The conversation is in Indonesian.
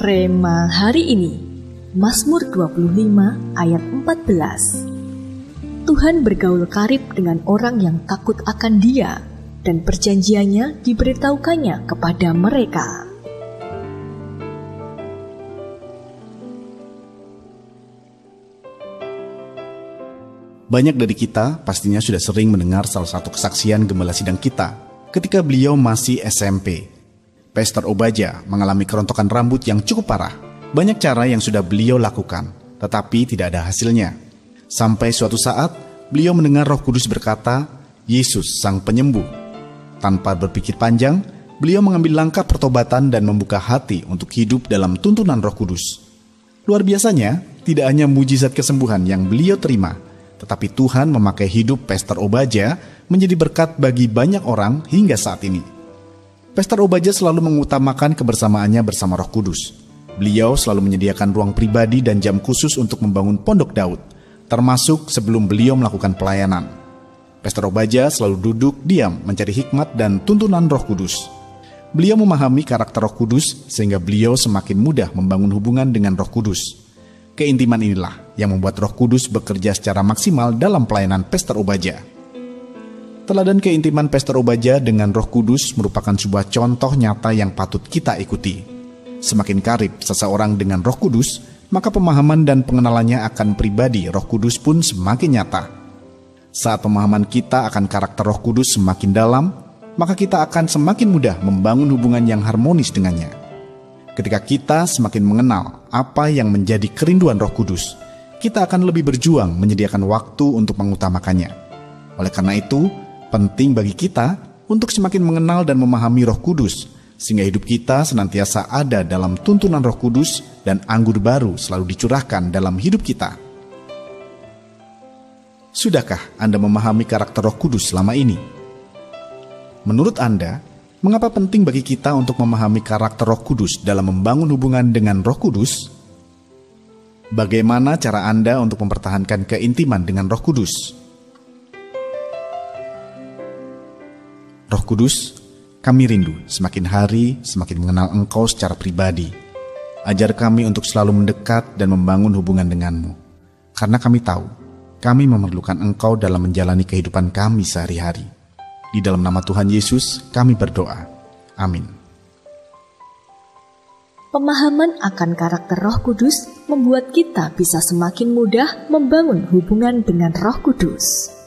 Rema hari ini, Mazmur 25 ayat 14. Tuhan bergaul karib dengan orang yang takut akan Dia, dan perjanjiannya diberitahukannya kepada mereka. Banyak dari kita pastinya sudah sering mendengar salah satu kesaksian gembala sidang kita ketika beliau masih SMP. Pastor Obaja mengalami kerontokan rambut yang cukup parah. Banyak cara yang sudah beliau lakukan, tetapi tidak ada hasilnya. Sampai suatu saat, beliau mendengar Roh Kudus berkata, Yesus Sang Penyembuh. Tanpa berpikir panjang, beliau mengambil langkah pertobatan dan membuka hati untuk hidup dalam tuntunan Roh Kudus. Luar biasanya, tidak hanya mujizat kesembuhan yang beliau terima, tetapi Tuhan memakai hidup Pastor Obaja menjadi berkat bagi banyak orang hingga saat ini. Pastor Obaja selalu mengutamakan kebersamaannya bersama Roh Kudus. Beliau selalu menyediakan ruang pribadi dan jam khusus untuk membangun Pondok Daud, termasuk sebelum beliau melakukan pelayanan. Pastor Obaja selalu duduk diam mencari hikmat dan tuntunan Roh Kudus. Beliau memahami karakter Roh Kudus sehingga beliau semakin mudah membangun hubungan dengan Roh Kudus. Keintiman inilah yang membuat Roh Kudus bekerja secara maksimal dalam pelayanan Pastor Obaja. Teladan keintiman Pastor Obaja dengan Roh Kudus merupakan sebuah contoh nyata yang patut kita ikuti. Semakin karib seseorang dengan Roh Kudus, maka pemahaman dan pengenalannya akan pribadi Roh Kudus pun semakin nyata. Saat pemahaman kita akan karakter Roh Kudus semakin dalam, maka kita akan semakin mudah membangun hubungan yang harmonis dengannya. Ketika kita semakin mengenal apa yang menjadi kerinduan Roh Kudus, kita akan lebih berjuang menyediakan waktu untuk mengutamakannya. Oleh karena itu, penting bagi kita untuk semakin mengenal dan memahami Roh Kudus, sehingga hidup kita senantiasa ada dalam tuntunan Roh Kudus dan anggur baru selalu dicurahkan dalam hidup kita. Sudahkah Anda memahami karakter Roh Kudus selama ini? Menurut Anda, mengapa penting bagi kita untuk memahami karakter Roh Kudus dalam membangun hubungan dengan Roh Kudus? Bagaimana cara Anda untuk mempertahankan keintiman dengan Roh Kudus? Roh Kudus, kami rindu semakin hari semakin mengenal Engkau secara pribadi. Ajar kami untuk selalu mendekat dan membangun hubungan denganmu. Karena kami tahu, kami memerlukan Engkau dalam menjalani kehidupan kami sehari-hari. Di dalam nama Tuhan Yesus, kami berdoa. Amin. Pemahaman akan karakter Roh Kudus membuat kita bisa semakin mudah membangun hubungan dengan Roh Kudus.